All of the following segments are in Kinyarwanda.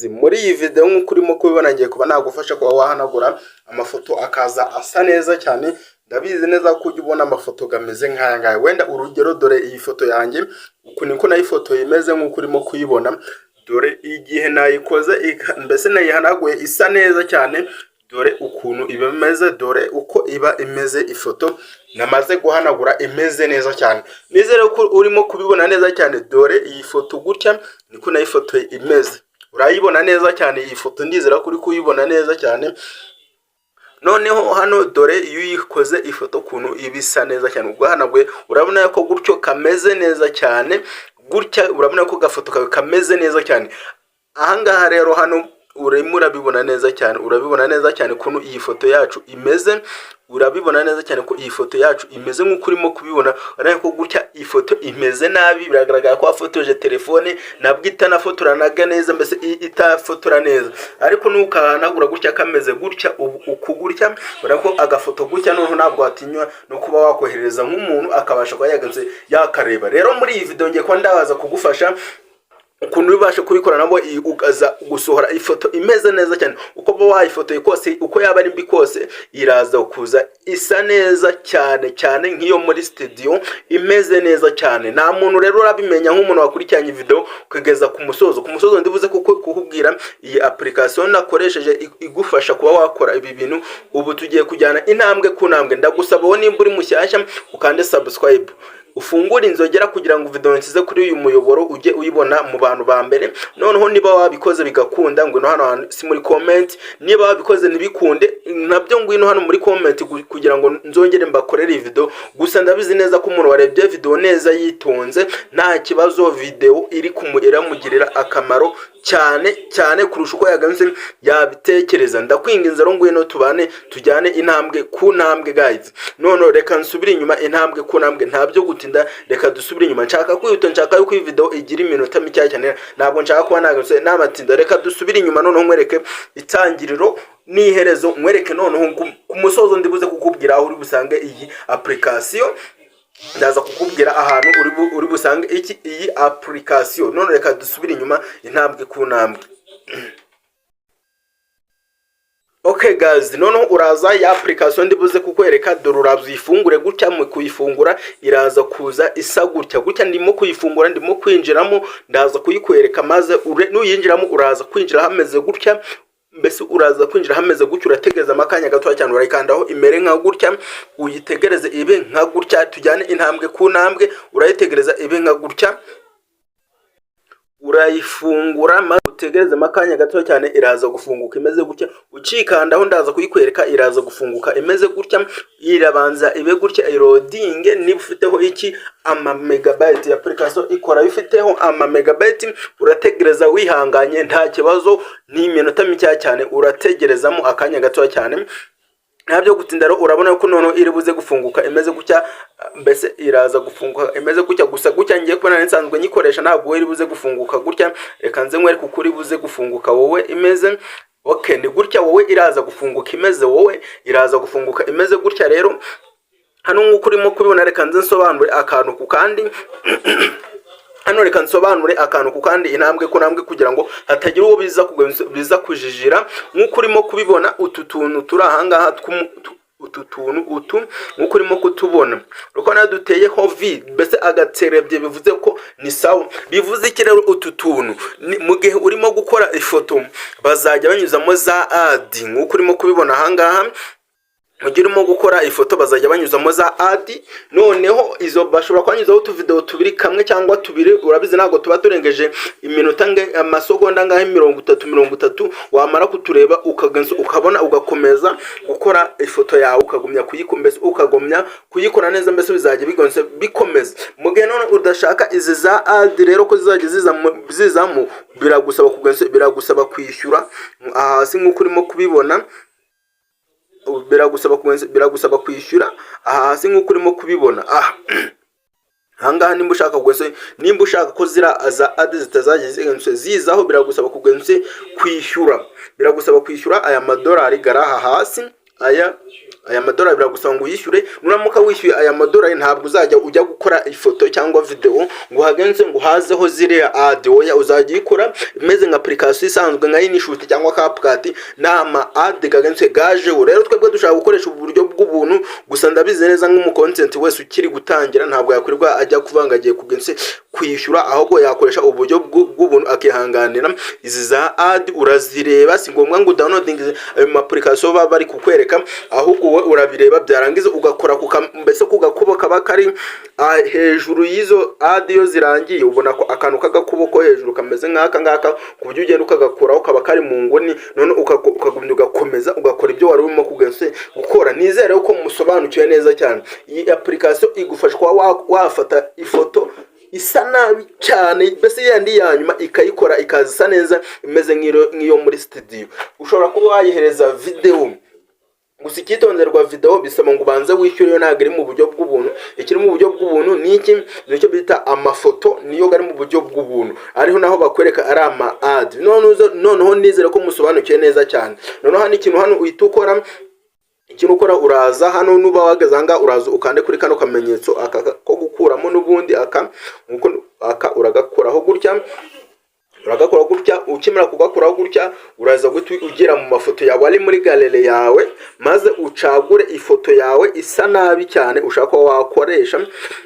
Muri iyi video nk'uko urimo kubibona ngiye kuba nagufasha kuba wahanagura amafoto akaza asa neza cyane. Ndabizi neza ko ujya ubona amafoto gameze nk'aya ngaya. Wenda urugero, dore iyi foto yanjye uku niko nayifoto imeze nk'uko urimo kuyibona. Dore igihe nayikoze mbese nayihanaguye isa neza cyane. Dore ukuntu iba imeze, dore uko iba imeze ifoto namaze guhanagura imeze neza cyane. Nizere ko urimo kubibona neza cyane. Dore iyi foto gutya niko nayifotoye imeze. Urayibona neza cyane iyi foto, ndizera kuri kuyibona neza cyane. Noneho hano dore iyo uyikoze ifoto kuntu ibisa neza cyane, ubwo hanaguye urabona ko gutyo kameze neza cyane. Gutya urabona ko gafoto kawe kameze neza cyane. Ahangaha rero hano urimo urabibona neza cyane, urabibona neza cyane kuntu iyi foto yacu imeze. Urabibona neza cyane ko iyi foto yacu imeze nk'uko urimo kubibona. Urabona ko gutya iyi foto imeze nabi, biragaragara ko wafotoje telefone nabwo itanafotoranaga neza, mbese itafotora neza. Ariko nukahanagura gutya kameze gutya uku gutya, urabona ko agafoto gutya noneho ntabwo watinywa no kuba wakohereza nk'umuntu akabasha kuba yakareba. Rero muri iyi video ngiye kuba ndabaza kugufasha ukuntu ubasha kubikora nabo ukaza gusohora ifoto imeze neza cyane. Uko bo wayifotoye kose, uko yaba ari mbi kose, iraza kuza isa neza cyane cyane nk'iyo muri studio imeze neza cyane. Nta muntu rero urabimenya nk'umuntu wakurikiranye video kugeza ku musozo. Ku musozo ndibuze kukubwira iyi application nakoresheje igufasha kuba wakora ibi bintu. Ubu tugiye kujyana intambwe ku ntambwe. Ndagusaba wowe nimba uri mushyashya ukande subscribe, ufungura inzogera kugira ngo video nsize kuri uyu muyoboro ujye uyibona mu bantu ba mbere. Noneho niba wabikoze bigakunda, ngwino hano si muri comment. Niba wabikoze nibikunde nabyo ngwino hano muri comment kugira ngo nzongere mbakorere video. Gusa ndabizi neza ko umuntu warebye video neza yitonze nta kibazo video iri kumugirira akamaro cyane kurusha uko yaganze yabitekereza. Ndakwinginze rero ngwino tubane tujyane intambwe ku ntambwe guys. None reka nsubire inyuma intambwe ku ntambwe, ntabyo gutinda, reka dusubire inyuma. Nshaka kwihuta, nshaka yuko iyi video igira iminota mike cyane, ntabwo nshaka kuba nagase n'amatinda. Reka dusubire inyuma noneho nkwereke itangiriro n'iherezo, nkwereke noneho ku musozo ndibuze kukubwira aho uri busange iyi application. Ndaza kukubwira ahantu uri busange iyi application. None reka dusubire inyuma intambwe ku ntambwe. Okay guys, noneho uraza ya application ndibuze kukwereka. Dore urabyifungure gutya, mu kuyifungura iraza kuza isa gutya ndimo kuyifungura, ndimo kwinjiramo, ndaza kuyikwereka maze nuyinjiramo uraza kwinjira hameze gutya. Mbese uraza kwinjira hameze gutya, urategereza amakanya gato cyane, urayikandaho imere nka gutya, uyitegereze ibe nka gutya. Tujyane intambwe ku ntambwe, urayitegereza ibe nka gutya, urayifungura maze utegereze amakanya gato cyane, iraza gufunguka imeze gutya. Ucikandaho ndaza kuyikwereka, iraza gufunguka imeze gutya. Irabanza ibe gutya loading. Niba ufiteho iki ama megabyte ya application ikora bifiteho ama megabyte, urategereza wihanganye nta kibazo, ni iminota mike cyane urategerezamo akanya gato cyane. Ntabyo gutinda rero urabona ko noneho iri buze gufunguka imeze gutya. Mbese iraza gufunguka imeze gutya, gusa gutya ngiye kubona nsanzwe nyikoresha ntabwo iri buze gufunguka gutya. Reka nze nkwereke uko iri buze gufunguka wowe imeze. Okay, ni gutya wowe iraza gufunguka imeze, wowe iraza gufunguka imeze gutya. Rero hano nk'uko urimo kubibona, reka nze nsobanure akantu ku kandi. Hano reka nsobanure akantu ku kandi intambwe ku ntambwe kugira ngo hatagira uwo biza kujijira. Nk'uko urimo kubibona utu tuntu turi ahangaha, utu tuntu nk'uko urimo kutubona, uko naduteyeho v, mbese agaterebye, bivuze ko ni sawa. Bivuze iki rero? Utu tuntu mu gihe urimo gukora ifoto bazajya banyuzamo za ad. Nk'uko urimo kubibona ahangaha, mugihe urimo gukora ifoto bazajya banyuzamo za ad. Noneho izo bashobora kwanyuzaho utu video tubiri, kamwe cyangwa tubiri. Urabizi ntabwo tuba turengeje iminota amasegonda ngahe 30 wamara kutureba ukabona ugakomeza gukora ifoto yawe, ukagumya kuyikombeza, ukagumya kuyikora neza, mbese bizajya bikomeza. Mu gihe none udashaka izi za ad rero ko zizajya zizamo, biragusaba kwishyura hasi nk'uko urimo kubibona. Biragusaba kwishyura hasi nk'uko urimo kubibona. Ahangaha nimba ushaka ko za ad zitazajya zizaho, biragusaba kwishyura. Biragusaba kwishyura aya madolari garaha hasi. aya madolari biragusaba ngo uyishyure. Nuramuka wishyuye aya madolari ntabwo uzajya ujya gukora ifoto cyangwa video ngo hagenze ngo hazeho ziriya ad. Oya, uzajya ikora imeze nka application isanzwe nka InShoot cyangwa CapCut, nama ad gagenze gaje. Rero twebwe dushaka gukoresha uburyo bw'ubuntu, gusa ndabizi neza nk'umucontent wese ukiri gutangira ntabwo yakwirirwa ajya kuvangagiye kugenze kwishyura, ahubwo yakoresha uburyo bw'ubuntu akihanganira izi za ad. Urazireba, si ngombwa ngo downloading ayo application baba bari kukwereka, ahubwo wowe urabireba byarangiza ugakora mbese kugakubo kaba kari hejuru y'izo ad. Iyo zirangiye ubona ko akantu k'agakubo ko hejuru kameze nk'aka ngaka, ku buryo ugenda ukagakoraho kaba kari mu nguni, none ukagumya ugakomeza ugakora ibyo wari urimo gukora. Nizere ko musobanukiwe neza cyane. Iyi application igufasha kuba wafata ifoto isa nabi cyane, mbese yandi yanyuma ikayikora ikaza neza imeze nk'iyo muri studio. Ushobora kuba wayihereza video, gusa icyitonderwa video bisaba ngo ubanze wishyure. Yo ntabwo iri mu buryo bw'ubuntu. Ikiri mu buryo bw'ubuntu ni iki? Nicyo bita amafoto, niyo gari mu buryo bw'ubuntu, ariho naho bakwereka ari ama ad. Noneho nizere ko musobanukiye neza cyane. Noneho hano ikintu hano uhita ukora, uraza hano nuba wageze anga uraza ukande kuri kano kamenyetso aka ko gukuramo, n'ubundi aka uragakoraho gutya. Uragakora gutya, ukimara kugakoraho gutya uraza ugira mu mafoto yawe ari muri gallery yawe, maze ucagure ifoto yawe isa nabi cyane ushaka ko wakoresha.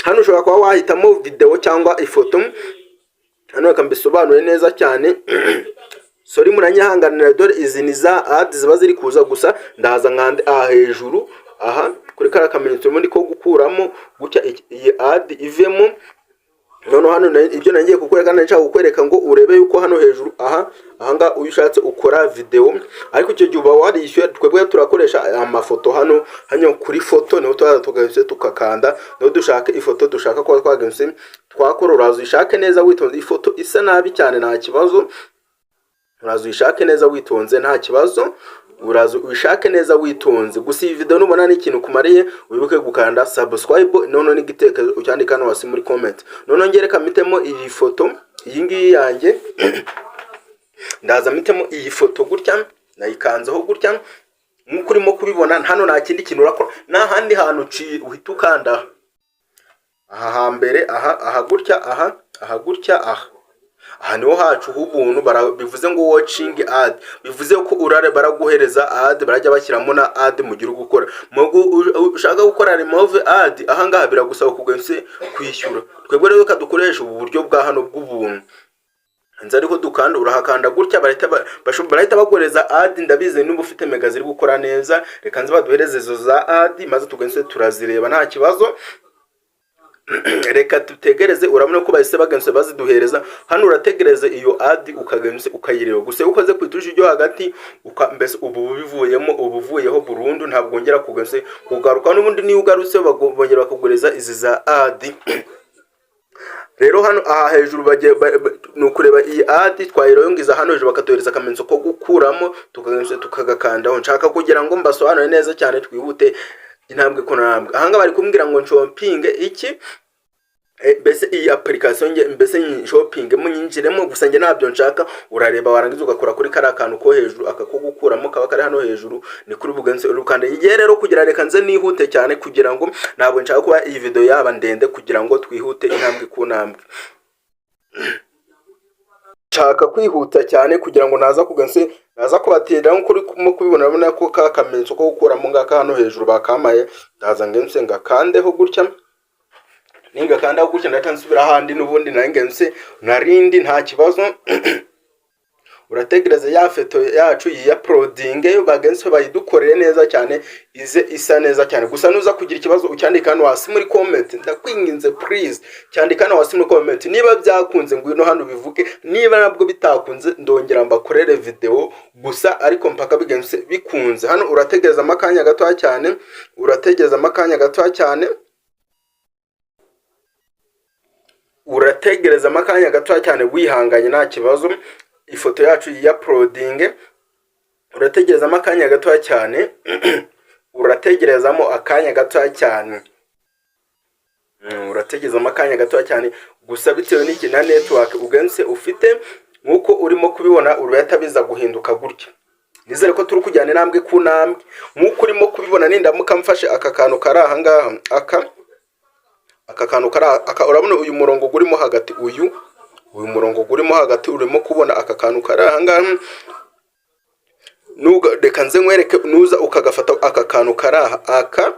Hano ushobora kuba wahitamo video cyangwa ifoto. Hano akambisobanure neza cyane. Sorry muranyihanganira, dore izi ni za ad ziba ziri kuza, gusa ndaza nkande hejuru aha kuri kara kamenyetso muri ko gukuramo gutya iyi ad ivemo. Noneho hano ibyo nangiye kukwereka, nshaka kukwereka ngo urebe yuko hano hejuru ahanga uyishatse ukora video, ariko icyo gihe uba warishyuye. Twebwe turakoresha amafoto hano kuri foto, niho tugahise tukakanda, niho dushaka ifoto dushaka ko twagenze twakora. Uraza uyishake neza witonze, ifoto isa nabi cyane nta kibazo. Uraza uyishake neza witonze nta kibazo. Uraza uyishake neza witonze. Gusa iyi video nubona n'ikintu kumariye, wibuke gukanda subscribe, none n'igitekerezo ucyandika hano hasi muri comment. None ngereka mitemo iyi foto, iyi ngiyi yanjye ndaza mitemo iyi foto gutya, nayikanzeho gutya nk'uko urimo kubibona. Hano nta kindi kintu urakora, nta handi hantu uhita ukanda aha hambere, aha gutya, aha gutya, aha niho hacu h'ubuntu. Bivuze ngo watching ad, bivuze ko urare baraguhereza ad, barajya bashyiramo na ad mu gihe gukora. Ushaka gukora remove ad, aha ngaha biragusaba kugense kwishyura. Twebwe rero kadukoresha ubu buryo bwa hano bw'ubuntu. Nza ariko dukanda, urahakanda gutya, barahita baguhereza ad. Ndabize n'ubu ufite mega ziri gukora neza, reka nzi baduhereze izo za ad maze tugense turazireba nta kibazo. Reka tutegereze, urabona ko bahise bagense baziduhereza. Hano urategereze iyo ad ukagense ukayireba. Gusa ukoze kwituje ibyo hagati mbese ubu bivuyemo, ubuvuyeho burundu, ntabwo ngera kugense kugaruka. N'ubundi niyo ugarutse bongera bakugureza izi za ad. Rero hano aha hejuru nukureba iyi ad twayirongiza hano hejuru bakatohereza akamenyetso ko gukuramo, tukagense tukagakandaho. Nshaka kugira ngo mbasobanure neza cyane twihute intambwe ko ntambwe. Ahanga bari kumbwira ngo shopping iki, mbese iyi application mbese shopping munyinjiremo, gusa nge nabyo nshaka. Urareba warangiza ugakora kuri kara kantu ko hejuru akakugukuramo kaba kari hano hejuru, ni kuri bugense urukanda. Igihe rero kugira reka nze nihute cyane kugira ngo ntabwo nshaka kuba iyi video yaba ndende, kugira ngo twihute intambwe ku ntambwe. Nshaka kwihuta cyane kugira ngo naza kubatera nk'uri kubibona. Urabona ko ka kamenyetso ko gukuramo ngaka hano hejuru bakamaye, ndaza ngense ngakandeho gutya. Ninga kanda gutya ndahita nsubira ahandi, n'ubundi nangense narindi nta kibazo. Urategereza ya foto yacu iyi uploading bagense bayidukorere neza cyane, ize isa neza cyane. Gusa nuza kugira ikibazo ucyandika hano hasi muri comment, ndakwinginze please cyandika hano hasi muri comment. Niba byakunze ngwino hano bivuke, niba nabwo bitakunze ndongera mbakorere video. Gusa ariko mpaka bigense bikunze. Hano urategereza amakanya gato cyane, urategereza amakanya gato cyane, urategereza amakanya gato cyane wihanganye nta kibazo. Ifoto yacu ya uploading urategereza amakanya gato cyane, urategerezamo akanya gato cyane, urategereza amakanya gato cyane. Gusa bitewe n'iki na network ugense ufite, nkuko urimo kubibona urahita biza guhinduka gutya. nizere ko turi kujyana intambwe ku ntambwe nk'uko urimo kubibona. Nindamuka mfashe aka kantu kari aha ngaha, aka kantu kari urabona uyu murongo urimo hagati, uyu murongo urimo hagati, urimo kubona aka kantu kari aha ngaha. Reka nze nkwereke, nuza ukagafata aka kantu kari aha,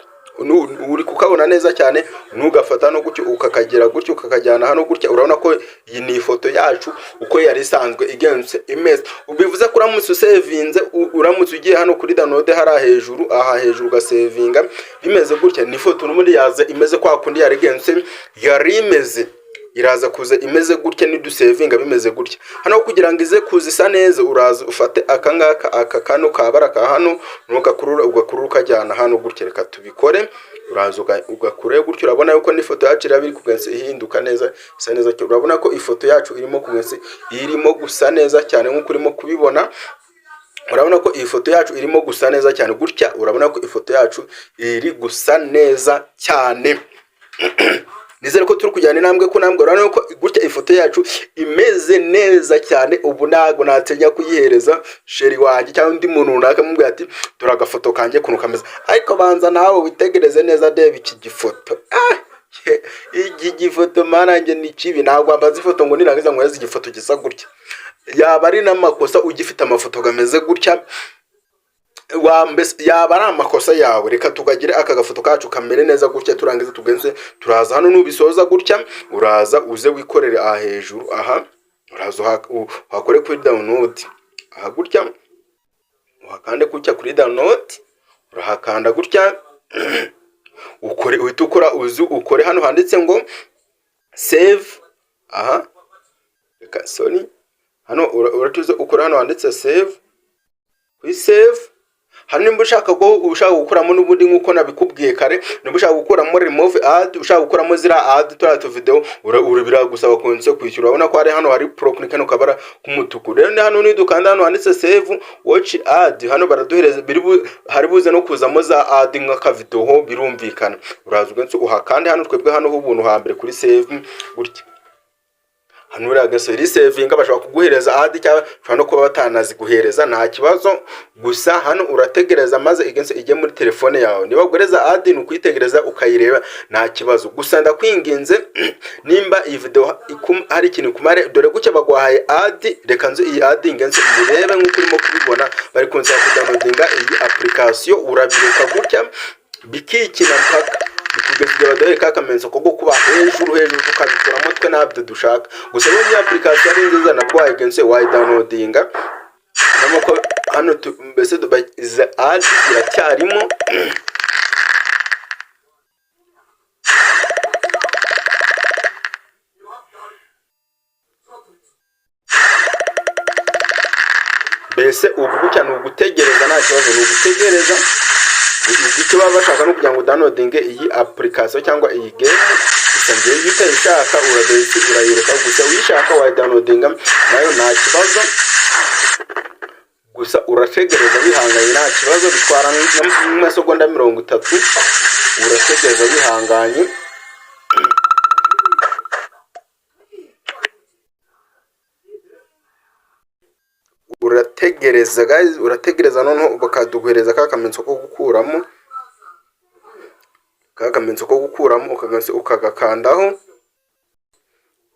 uri kukabona neza cyane, ntugafata no gutyo ukakagira gutyo ukakajyana hano gutya. Urabona ko iyi ni ifoto yacu uko yari isanzwe igenze imeze. Ubivuze ko uramutse usevinze, uramutse ugiye hano kuri download aha hejuru ugasevinga bimeze gutya, ni ifoto n'ubundi yaza imeze kwa kundi yari igenze yari imeze, iraza kuza imeze gutya nidusevinga bimeze gutya. Hano kugira ngo ize kuza isa neza, uraza ufate aka ngaka, aka kano kabara ka hano, ugakurura ukajyana hano gutya. Reka tubikore, uraza ugakure gutyo. Urabona yuko ni ifoto yacu irabiri kugenza ihinduka neza, isa neza cyane. Urabona ko ifoto yacu irimo gusa neza cyane nk'uko urimo kubibona. Urabona ko iyi foto yacu irimo gusa neza cyane gutya. Urabona ko ifoto yacu iri gusa neza cyane. Nizere ko turi kujyana intambwe ku ntambwe. Urabona ko gutya ifoto yacu imeze neza cyane. Ubu ntago natenya kuyihereza sheri wanjye cyangwa undi muntu runaka mubwira ati dore agafoto kanjye kuno kameze, ariko banza nawe witegereze neza, deba iki gifoto. Iki gifoto marange ni kibi. Ntabwo ambaza ifoto ngo nirangiza ngo yeze igifoto gisa gutya. Yaba ari n'amakosa ugifite amafoto gameze gutya, yaba ari amakosa yawe. Reka tukagire aka gafoto kacu kamere neza gutya, turangiza tugenze turaza hano. Nubisoza gutya, uraza uze wikorere aha hejuru, aha uraza uhakore kuri download aha gutya, uhakande gutya kuri download, urahakanda gutya ukore, uhita ukora ukore hano handitse ngo save. Aha reka hano uratuze ukora hano handitse save, kuri save. Hano nimba ushaka gukuramo n'ubundi nk'uko nabikubwiye kare, nimba ushaka gukuramo remove ad, ushaka gukuramo zira ad turato video, urabira gusaba konse kwishyura. Urabona ko hari pro click hano kabara k'umutuku. Rero hano nidukanda hano handitse save watch ad, hano baraduhereza hari buze no kuzamo za ad nk'aka video ho birumvikana. Uraza ugenze uhakande hano, twebwe hano h'ubuntu hambere kuri save gutya. Hano uri saving bashaka kuguhereza ad cyangwa no kuba batanazi guhereza, nta kibazo. Gusa hano urategereza maze igense ijye muri telefone yawe. Niba guhereza ad ni ukuyitegereza ukayireba, nta kibazo. Gusa ndakwinginze nimba iyi video hari ikintu kumare, dore gucya bagwahaye ad, reka nzo iyi ad ingense urebe nk'uko urimo kubibona. Bari kunsaba kudownloadinga iyi application, urabiruka gutya bikikina mpaka kugeza badoye kakamenso ko kuba hejuru tukabikuramo twe nabyo dushaka. Gusa iyo application ari nziza nabwo wayigense downloadinga. Namoko hano mbese dubaza ad iracyarimo. Mbese ubu gutya ni ugutegereza, nta kibazo ni ugutegereza. Icyo baba bashaka no kugira ngo downloadinge iyi application cyangwa iyi game. Gusa ngiye utayishaka urayireka, gusa uyishaka wa downloadinga nayo nta kibazo. Gusa urategereza bihanganye, nta kibazo. Bitwara n'amasegonda 30, urategereza bihanganye. Urategereza guys, urategereza noneho bakaduhereza kakamenso ko gukuramo, ukagakandaho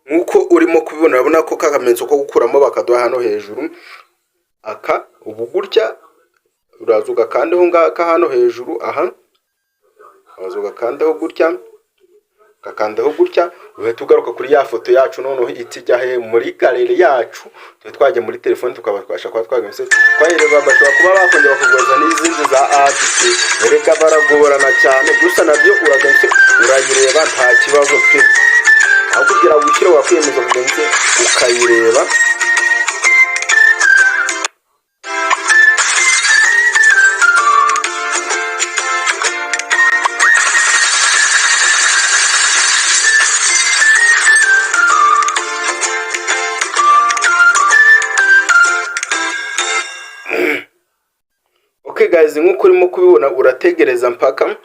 nkuko urimo kubibona. Urabona ko kakamenso ko gukuramo bakaduha hano hejuru aka. Ubu gutya uraza ugakandaho ngaka hano hejuru, aha uraza ugakandaho gutya, kakandaho gutya. Uhita ugaruka kuri ya foto yacu noneho itijya he muri galeri yacu. Twaje muri telefone tukabasha kwa twagense twayireba. Bashobora kuba bakongera kugoza n'izindi za ad, reka baragorana cyane. Gusa nabyo uragense urayireba, nta kibazo pe. Aho kugira wishire wakwiyemeza kugense ukayireba. Okay guys, nkuko urimo kubibona urategereza mpaka,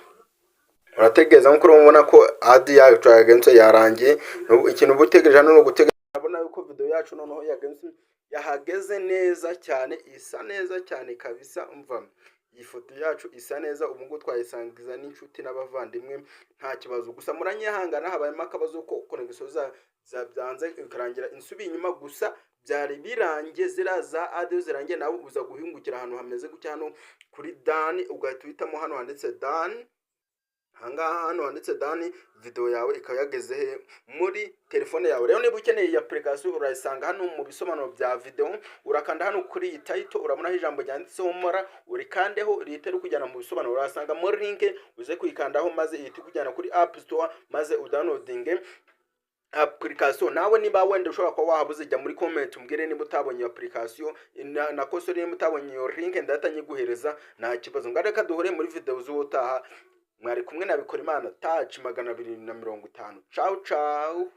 urategereza nkuko urabona ko ad yacu yagenze yarangiye. Ikintu ubutegereje hano no gutegereza. Urabona yuko video yacu noneho yagenze yahageze neza cyane, isa neza cyane kabisa. Umva iyi foto yacu isa neza, ubu ngubu twayisangiza n'inshuti n'abavandimwe nta kibazo. Gusa muranyihangana, habayemo akabazo ko connection byanze ikarangira insubiye inyuma, gusa byari birangiye ziriya za audio zirangiye, nawe uza guhingukira ahantu hameze gutya, hano kuri dani, ugahita uhitamo hano handitse dani. Ahangaha hano handitse dani, video yawe ikaba yageze he muri telefone yawe. Rero niba ukeneye iyi application urayisanga hano mu bisobanuro bya video, urakanda hano kuri iyi title, urabona ijambo ryanditseho mora, urikandeho rihita rikujyana mu bisobanuro, urasanga muri link, uze kuyikandaho maze ihita ikujyana kuri App Store, maze udownloadinge application. Nawe niba wenda ushobora kuba wahabuze, jya muri comment umbwire niba utabonye application na kosore, niba utabonye iyo link ndahita nyiguhereza, nta kibazo. Ngareka duhure muri video z'ubutaha. Mwari kumwe na Bikorimana Touch 250. Ciao ciao.